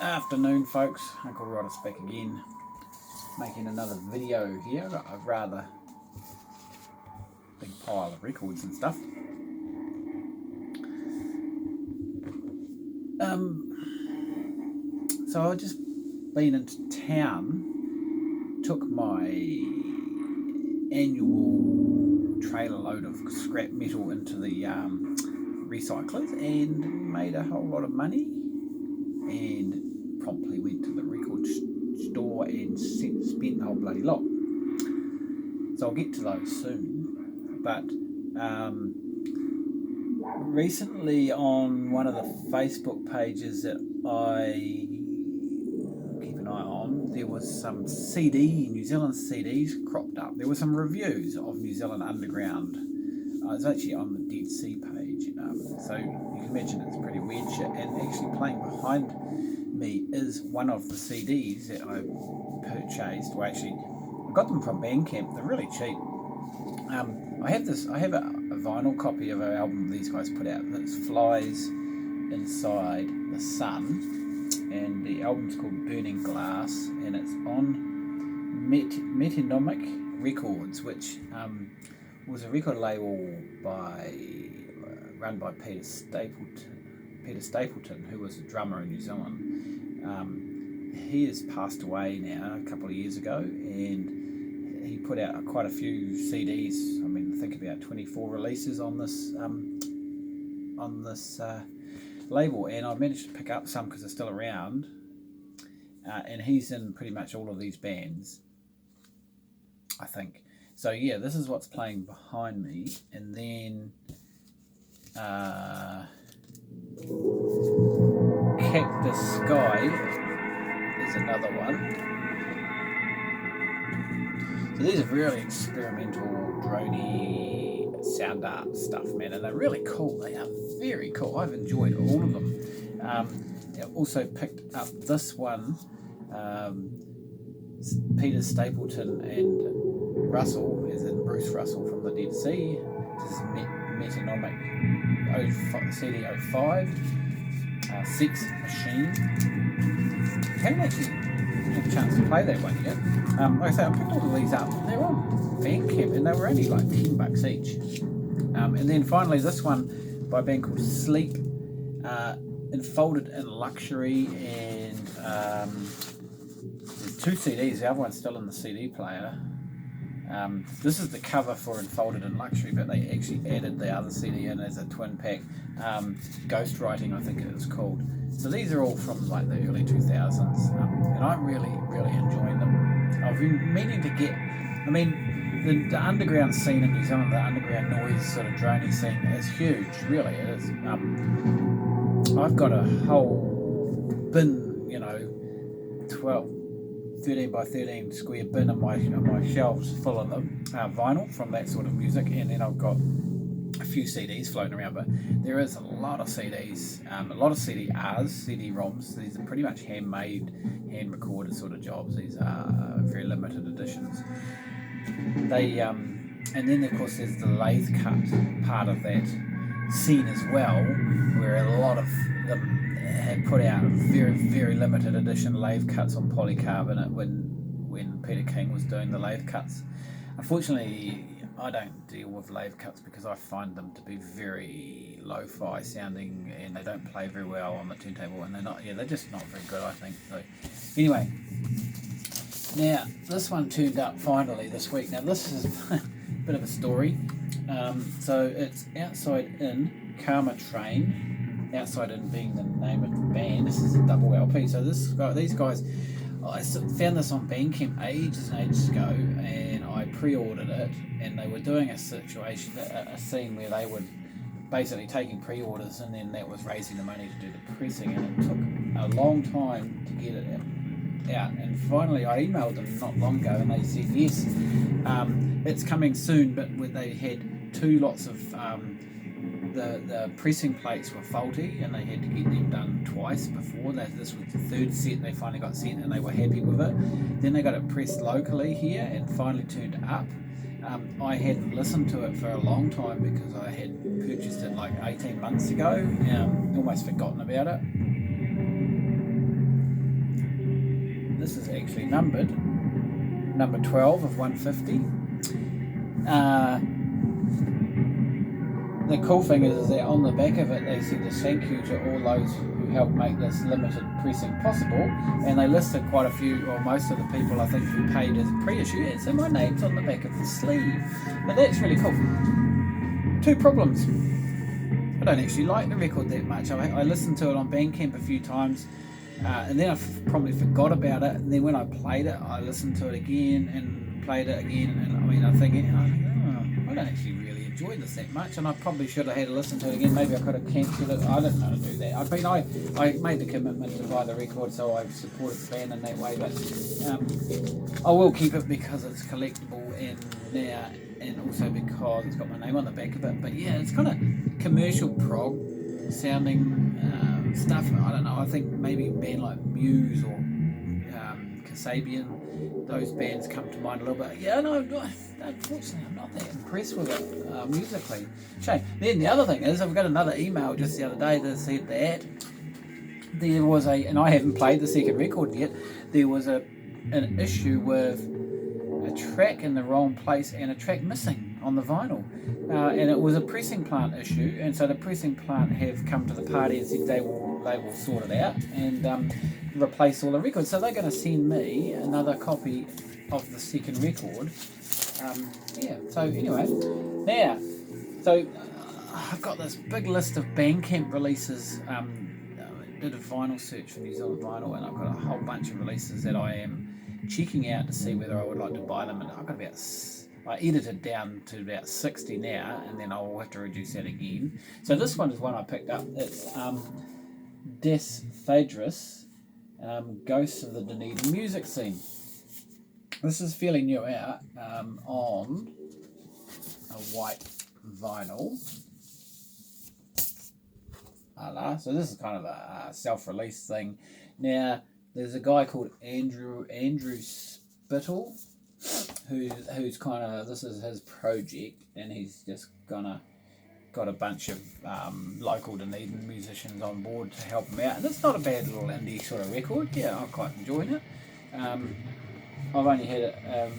Afternoon, folks. Uncle Roddus back again, making another video here. I've got a rather big pile of records and stuff. So I've just been into town, took my annual trailer load of scrap metal into the recyclers and made a whole lot of money, and promptly went to the record store and spent the whole bloody lot. So I'll get to those soon. But recently on one of the Facebook pages that I keep an eye on, there was some New Zealand CDs cropped up. There were some reviews of New Zealand Underground. It's actually on the Dead Sea page, so you can imagine it's pretty weird shit. And actually playing behind me is one of the CDs that I purchased. Well, actually, I got them from Bandcamp. They're really cheap. I have a vinyl copy of an album these guys put out that flies inside the sun, and the album's called Burning Glass, and it's on Metonymic Records, which was a record label run by Peter Stapleton, who was a drummer in New Zealand. He has passed away now a couple of years ago, and he put out quite a few CDs. I mean, I think about 24 releases on this label, and I managed to pick up some because they're still around. And he's in pretty much all of these bands, I think. So yeah, this is what's playing behind me, and then Cactus Sky is another one. So these are really experimental, droney sound art stuff, man, and they're really cool. They are very cool. I've enjoyed all of them. I also picked up this one, Peter Stapleton and Russell, as in Bruce Russell from the Dead Sea. This is Metonymic CD 05, Sex Machine. I haven't actually had a chance to play that one yet. Like I say, I picked all of these up. They're on Bandcamp, and they were only like $10 each. And then finally this one by a band called Sleep, Enfolded in Luxury, and there's two CDs. The other one's still in the CD player. This is the cover for Enfolded in Luxury, but they actually added the other CD in as a twin pack. Ghostwriting, I think it is called. So these are all from like the early 2000s, and I'm really enjoying them. I've been meaning to get, I mean, the underground scene in New Zealand, the underground noise sort of droney scene is huge, really it is. I've got a whole bin, 13 by 13 square bin on my shelves full of them, vinyl from that sort of music, and then I've got a few CDs floating around, but there is a lot of CDs, a lot of CD-Rs, CD-ROMs. These are pretty much handmade, hand-recorded sort of jobs. These are very limited editions. They and then of course there's the lathe cut part of that scene as well, where a lot of them had put out very limited edition lathe cuts on polycarbonate when Peter King was doing the lathe cuts. Unfortunately, I don't deal with lathe cuts because I find them to be very lo-fi sounding, and they don't play very well on the turntable, and they're just not very good, I think. So anyway, now this one turned up finally this week. Now this is a bit of a story. So it's Outside In Karma Train, Outside In being the name of the band. This is a double LP. So these guys, I found this on Bandcamp ages ago, and I pre-ordered it, and they were doing a scene where they were basically taking pre-orders, and then that was raising the money to do the pressing, and it took a long time to get it out. And finally I emailed them not long ago, and they said yes, it's coming soon, but they had two lots of the pressing plates were faulty, and they had to get them done twice before. This was the third set they finally got sent, and they were happy with it. Then they got it pressed locally here and finally turned up. I hadn't listened to it for a long time because I had purchased it like 18 months ago, almost forgotten about it. this is actually numbered, number 12 of 150. The cool thing is that on the back of it they said a thank you to all those who helped make this limited pressing possible, and they listed quite a few, or most of the people I think who paid as pre-issue, and so my name's on the back of the sleeve. But that's really cool. Two problems. I don't actually like the record that much. I listened to it on Bandcamp a few times, and then I probably forgot about it, and then when I played it I listened to it again and played it again, and I think I don't actually really enjoy this that much, and I probably should have had to listen to it again. Maybe I could have cancelled it. I don't know how to do that. I made the commitment to buy the record, so I've supported the band in that way, but I will keep it because it's collectible and also because it's got my name on the back of it. But yeah, it's kind of commercial prog sounding stuff. I don't know, I think maybe a band like Muse or Kasabian, those bands come to mind a little bit. Yeah, no, unfortunately I'm not that impressed with it musically. Shame. Then the other thing is, I've got another email just the other day that said that there was and I haven't played the second record yet, there was an issue with a track in the wrong place and a track missing on the vinyl, and it was a pressing plant issue, and so the pressing plant have come to the party and said they will sort it out and replace all the records. So they're going to send me another copy of the second record. So anyway, now, so I've got this big list of Bandcamp releases. I did a vinyl search for New Zealand vinyl, and I've got a whole bunch of releases that I am checking out to see whether I would like to buy them. And I've got I edited down to about 60 now, and then I'll have to reduce that again. So this one is one I picked up. It's Des Phaedrus, Ghosts of the Dunedin Music Scene. This is fairly new out on a white vinyl. So this is kind of a self-release thing. Now, there's a guy called Andrew Spittle, who's kind of, this is his project, and he's just got a bunch of local Dunedin musicians on board to help him out, and it's not a bad little indie sort of record. Yeah, I'm quite enjoying it. I've only had it a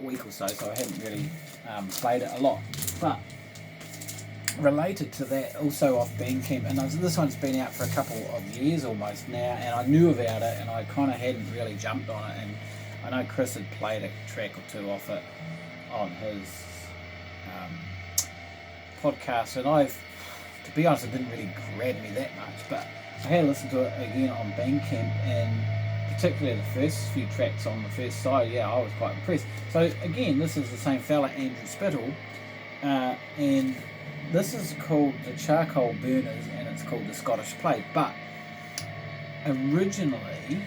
week or so, so I haven't really played it a lot. But related to that, also off Bandcamp, and this one's been out for a couple of years almost now, and I knew about it, and I kind of hadn't really jumped on it, and I know Chris had played a track or two off it on his podcast, and to be honest, it didn't really grab me that much, but I had to listen to it again on Bandcamp, and particularly the first few tracks on the first side, yeah, I was quite impressed. So again, this is the same fella, Andrew Spittle, and this is called the Charcoal Burners, and it's called the Scottish Play, but originally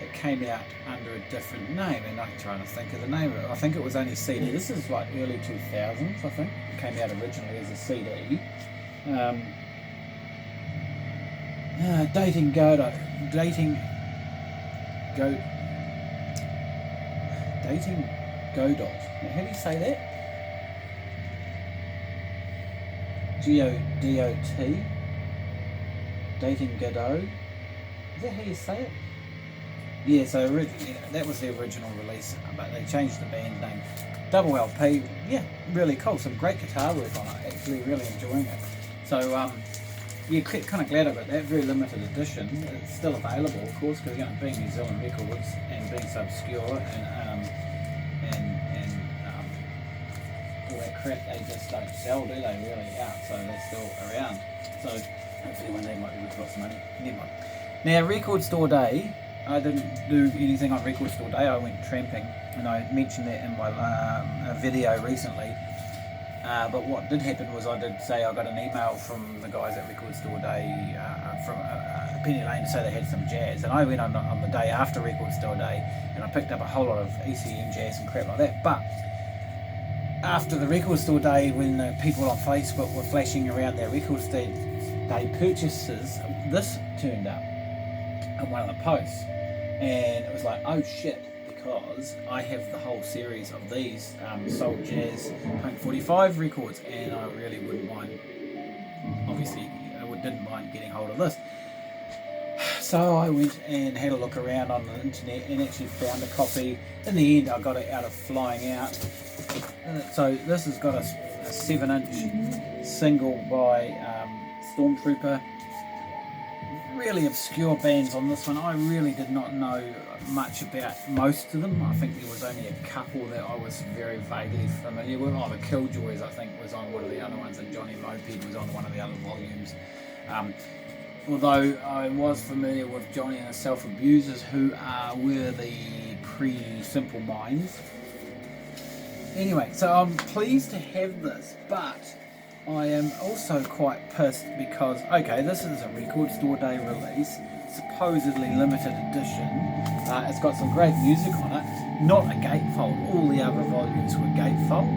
it came out under a different name, and I'm trying to think of the name of it. I think it was only CD. This is like early 2000s, I think. It came out originally as a CD. Dating Godot. Now, how do you say that? G-O-D-O-T. Dating Godot. Is that how you say it? Yeah, so that was the original release, but they changed the band name. Double LP, yeah, really cool. Some great guitar work on it, actually really enjoying it. So, yeah, kind of glad about that. Very limited edition. It's still available, of course, because being New Zealand records and being so obscure and all that crap, they just don't sell, do they, really, out? So they're still around. So hopefully one day might be worth lots of money. Never mind. Now, Record Store Day, I didn't do anything on Record Store Day. I went tramping, and I mentioned that in my video recently. But what did happen was I did say I got an email from the guys at Record Store Day from Penny Lane to say they had some jazz, and I went on the day after Record Store Day, and I picked up a whole lot of ECM jazz and crap like that. But after the Record Store Day, when the people on Facebook were flashing around their Record Store Day purchases, this turned up on one of the posts, and it was like, oh shit, because I have the whole series of these Soul Jazz Punk 45 records, and I really wouldn't mind, obviously I didn't mind getting hold of this. So I went and had a look around on the internet and actually found a copy. In the end, I got it out of Flying Out. So this has got a 7-inch single by Stormtrooper. Really obscure bands on this one. I really did not know much about most of them. I think there was only a couple that I was very vaguely familiar with. Oh, the Killjoys, I think, was on one of the other ones, and Johnny Moped was on one of the other volumes. Although I was familiar with Johnny and the Self Abusers, who were the pre-Simple Minds. Anyway, so I'm pleased to have this, but I am also quite pissed because, okay, this is a record store day release, supposedly limited edition. It's got some great music on it, not a gatefold. All the other volumes were gatefold,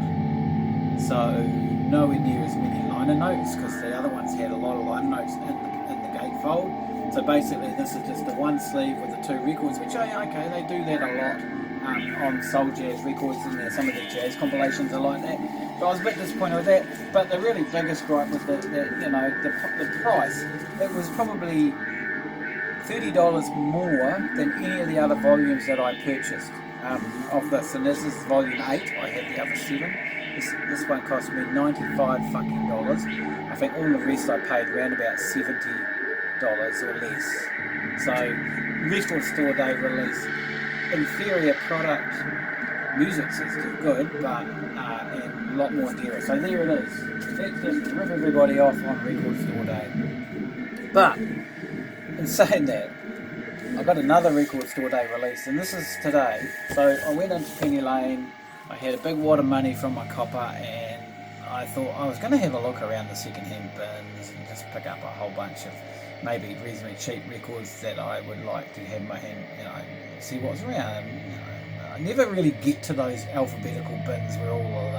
so nowhere near as many liner notes, because the other ones had a lot of liner notes in the gatefold. So basically this is just the one sleeve with the two records, which, okay, they do that a lot. On soul jazz records, and some of the jazz compilations are like that. But I was a bit disappointed with that. But the really biggest gripe was the price. It was probably $30 more than any of the other volumes that I purchased of this. And this is volume 8. I had the other 7. This one cost me $95 fucking dollars. I think all the rest I paid around about $70 or less. So record store day release. Inferior product, music's still good, but and a lot more dearer. So there it is. Let's just rip everybody off on record store day. But in saying that, I've got another record store day release, and this is today. So I went into Penny Lane. I had a big wad of money from my copper, and I thought I was going to have a look around the second-hand bins and just pick up a whole bunch of maybe reasonably cheap records that I would like to have in my hand, see what's around. I never really get to those alphabetical bins where all of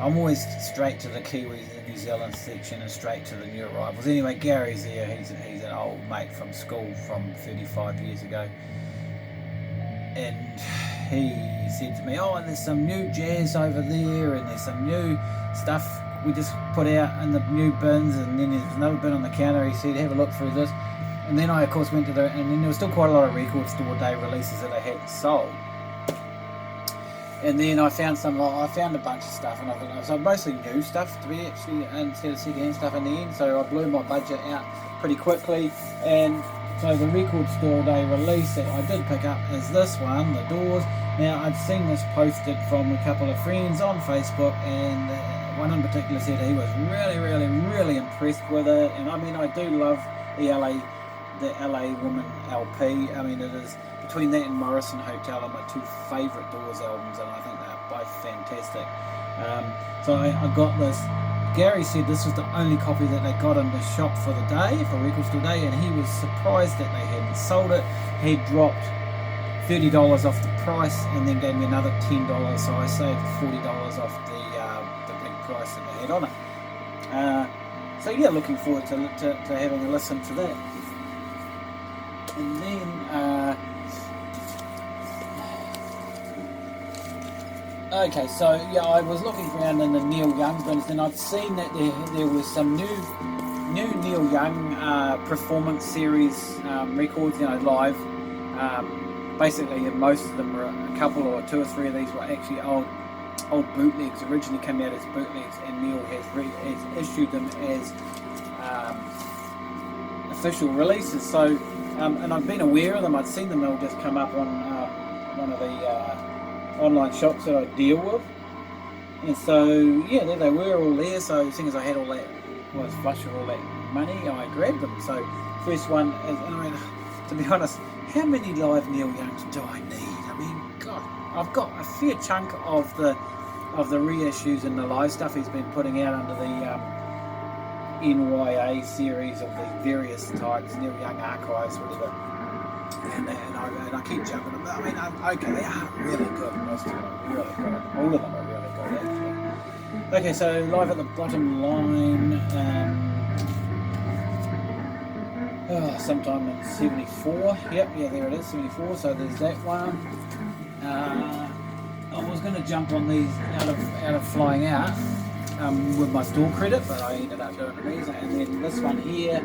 I'm always straight to the Kiwis and New Zealand section and straight to the new arrivals. Anyway, Gary's there. He's an old mate from school from 35 years ago, and he said to me, and there's some new jazz over there, and there's some new stuff we just put out in the new bins, and then there's another bin on the counter. He said, have a look through this. And then I, of course, went to and then there was still quite a lot of record store day releases that I hadn't sold. And then I found a bunch of stuff, and I thought, so mostly new stuff to be actually, instead of second-hand stuff in the end. So I blew my budget out pretty quickly, and so the record store day release that I did pick up is this one, The Doors. Now, I'd seen this posted from a couple of friends on Facebook, and one in particular said he was really, really, really impressed with it. And I mean, I do love the LA Woman LP. I mean, it is, between that and Morrison Hotel, are my two favourite Doors albums, and I think they're both fantastic. So I got this. Gary said this was the only copy that they got in the shop for the day, for Record Store Day, and he was surprised that they hadn't sold it. He dropped $30 off the price and then gave me another $10, so I saved $40 off the big price that they had on it. So yeah, looking forward to having a listen to that. And then okay, so yeah, I was looking around in the Neil Young bins, and I'd seen that there was some new Neil Young performance series records, live. Basically, most of them were a couple or two or three of these were actually old bootlegs. Originally came out as bootlegs, and Neil has issued them as official releases. So, and I've been aware of them. I'd seen them all just come up on one of the online shops that I deal with, and so yeah, there they were all there. So as soon as I had all that, was flush with all that money, I grabbed them. So first one is, and I mean, to be honest, how many live Neil Youngs do I need? I mean, God, I've got a fair chunk of the reissues and the live stuff he's been putting out under the NYA series of the various types, Neil Young Archives, whatever. And I keep jumping them. I mean, okay, they are really good. Most of them are really good. All of them are really good, actually. Okay, so live at the bottom line. Sometime in 74. Yep, yeah, there it is, 74. So there's that one. I was going to jump on these out of Flying Out with my store credit, but I ended up doing these. And then this one here.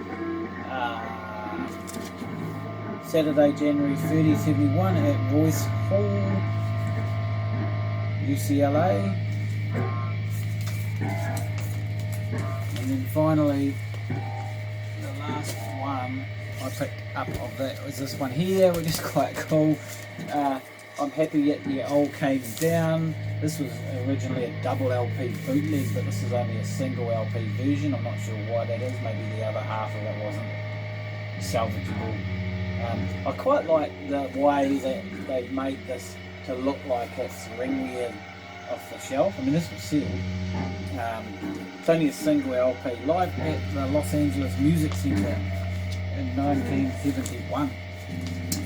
Saturday, January 30, 71 at Royce Hall, UCLA. And then finally, the last one I picked up of that was this one here, which is quite cool. I'm happy it all came down. This was originally a double LP bootleg, but this is only a single LP version. I'm not sure why that is. Maybe the other half of it wasn't salvageable. I quite like the way that they've made this to look like it's ringwear off the shelf. I mean, this was sealed. It's only a single LP, live at the Los Angeles Music Center in 1971.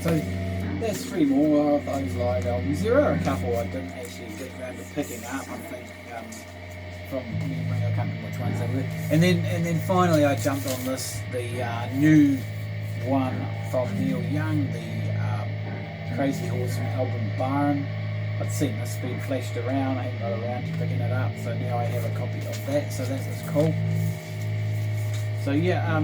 So there's 3 more of those live albums. There are a couple I didn't actually get around to picking up, I think, from memory. I can't remember which ones they were. And then finally I jumped on this, the new one from Neil Young, the Crazy Horse album Barn. I'd seen this being flashed around, I hadn't got around to picking it up, so now I have a copy of that, so that was cool. So yeah,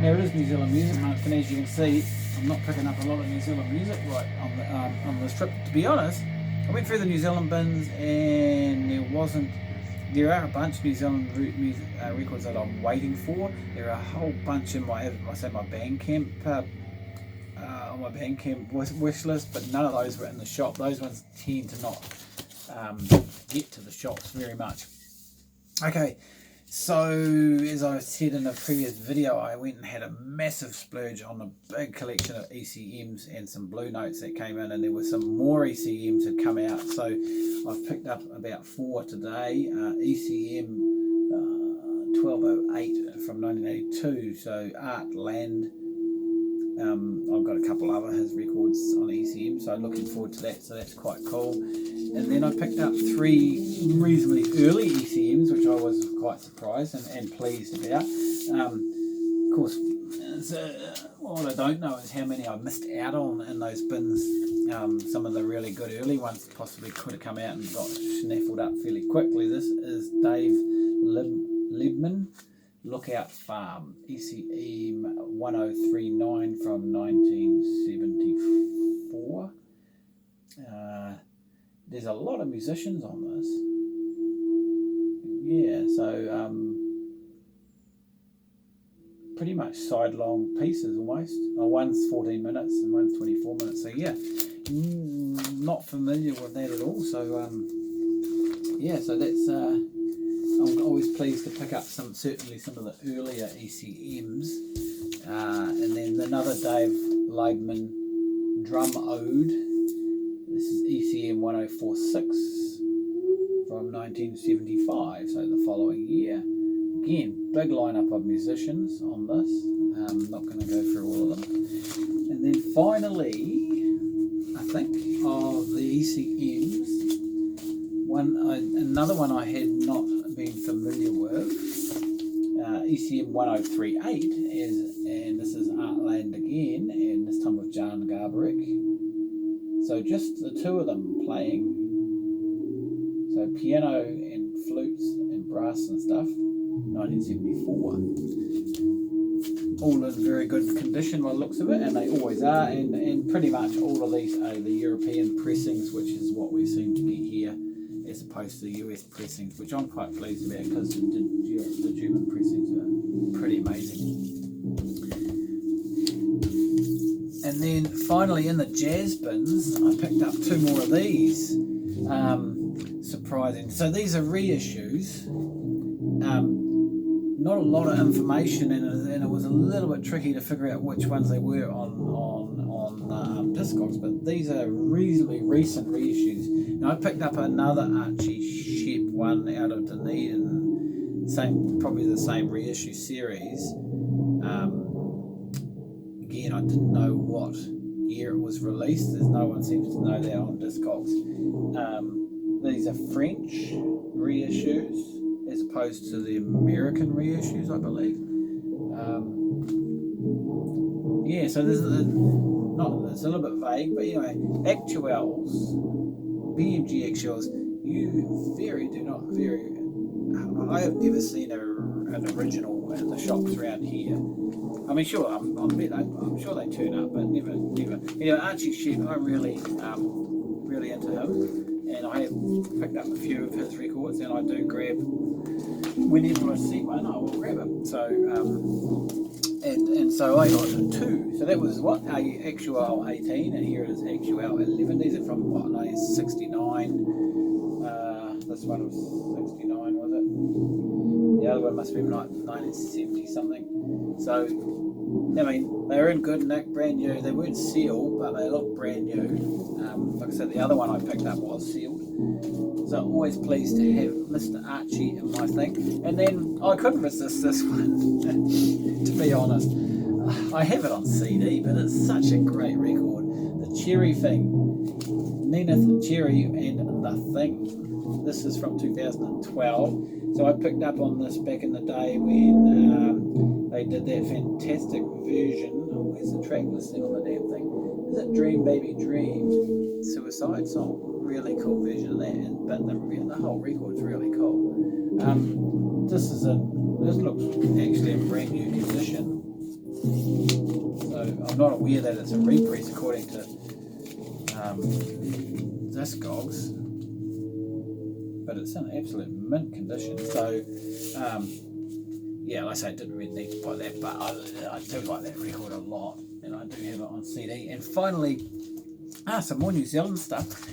now it is New Zealand Music Month, and as you can see, I'm not picking up a lot of New Zealand music right on this trip. To be honest, I went through the New Zealand bins and there are a bunch of New Zealand records that I'm waiting for. There are a whole bunch in my Bandcamp on my Bandcamp wish list, but none of those were in the shop. Those ones tend to not get to the shops very much. Okay, so as I said in a previous video, I went and had a massive splurge on a big collection of ECMs and some Blue Notes that came in, and there were some more ECMs that come out. So I've picked up about 4 today. ECM 1208 from 1982, so Art Land. I've got a couple other his records on ECM, so looking forward to that, so that's quite cool. And then I picked up 3 reasonably early ECMs, which I was quite surprised and pleased about. Of course, what I don't know is how many I missed out on in those bins. Some of the really good early ones possibly could have come out and got snaffled up fairly quickly. This is Dave Libman, Lookout Farm, ECM 1039 from 1974. There's a lot of musicians on this. Yeah, so pretty much side-long pieces almost. One's 14 minutes and one's 24 minutes. So yeah, not familiar with that at all. So yeah, so that's I'm always pleased to pick up certainly some of the earlier ECMs. And then another Dave Leibman Drum Ode. This is ECM 1046 from 1975, so the following year. Again, big lineup of musicians on this. I'm not going to go through all of them. And then finally, I think, of the ECMs, another one I had not been familiar with, ECM 1038, and this is Artland again, and this time with Jan Garbarek. So just the 2 of them playing, so piano and flutes and brass and stuff, 1974. All in very good condition by the looks of it, and they always are, and pretty much all of these are the European pressings, which is what we seem to get here, as opposed to the US pressings, which I'm quite pleased about, because the German pressings are pretty amazing. And then finally in the jazz bins, I picked up 2 more of these. Surprising. So these are reissues. Not a lot of information, and it was a little bit tricky to figure out which ones they were on Discogs, but these are reasonably recent reissues. Now I picked up another Archie Shepp one out of Dunedin, probably the same reissue series. Again, I didn't know what year it was released, as no one seems to know that on Discogs. These are French reissues, as opposed to the American reissues, I believe. Yeah, so this is it's a little bit vague, but anyway, actuals, BMG actuals, I have never seen an original in the shops around here. I mean, sure, I'm sure they turn up, but never. You know, Archie Sheep, I'm really into him, and I have picked up a few of his records, and I do grab whenever I see one, I will grab it. So, and so I got two. So that was what Actual 18, and here it is Actual 11. These are from what 1969. This one was 69, was it? The other one must be like 1970 something. So, I mean, they were in good nick, brand new. They weren't sealed, but they look brand new. Like I said, the other one I picked up was sealed. So I'm always pleased to have Mr. Archie in my thing. And then I couldn't resist this one, to be honest. I have it on CD, but it's such a great record. The Cherry Thing. Nenith Cherry and The Thing. This is from 2012. So I picked up on this back in the day when they did that fantastic version. Oh, where's the track listing on the damn thing? Is it Dream Baby Dream? Suicide Song. Really cool version of that. But the whole record's really cool. This looks actually in brand new condition. So I'm not aware that it's a repress according to Discogs. But it's in absolute mint condition. So, yeah, like I say, I didn't really need to buy that, but I do like that record a lot, and I do have it on CD. And finally, some more New Zealand stuff.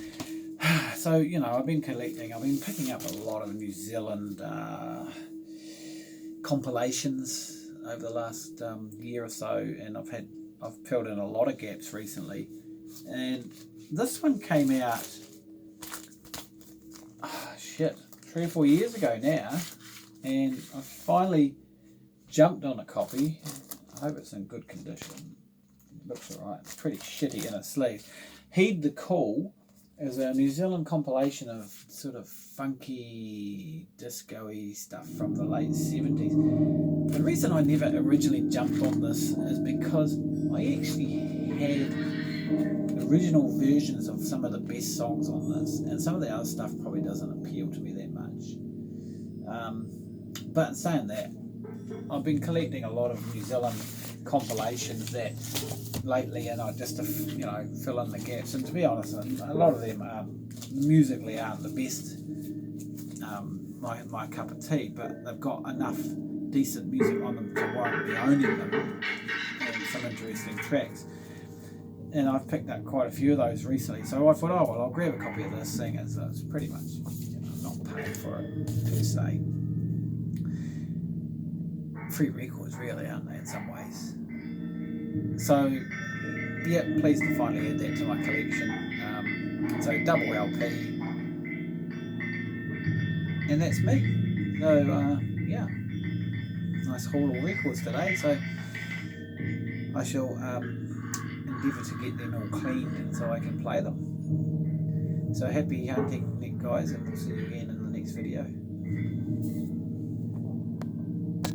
So, you know, I've been picking up a lot of New Zealand compilations over the last year or so, and I've filled in a lot of gaps recently. And this one came out 3 or 4 years ago now, and I finally jumped on a copy. I hope it's in good condition. It looks alright. It's pretty shitty in its sleeve. Heed the Call is a New Zealand compilation of sort of funky, disco-y stuff from the late 70s. The reason I never originally jumped on this is because I actually had original versions of some of the best songs on this, and some of the other stuff probably doesn't appeal to me that much. But saying that, I've been collecting a lot of New Zealand compilations that lately, and I just fill in the gaps. And to be honest, a lot of them musically aren't the best, my cup of tea, but they've got enough decent music on them to warrant me owning them, and some interesting tracks. And I've picked up quite a few of those recently, so I thought, I'll grab a copy of this thing, as it's pretty much not paying for it per se. Free records, really, aren't they, in some ways? So, yeah, pleased to finally add that to my collection. So, double LP, and that's me. So, yeah, nice haul of records today. So, I shall endeavour to get them all cleaned so I can play them. So happy hunting, guys, and we'll see you again in the next video.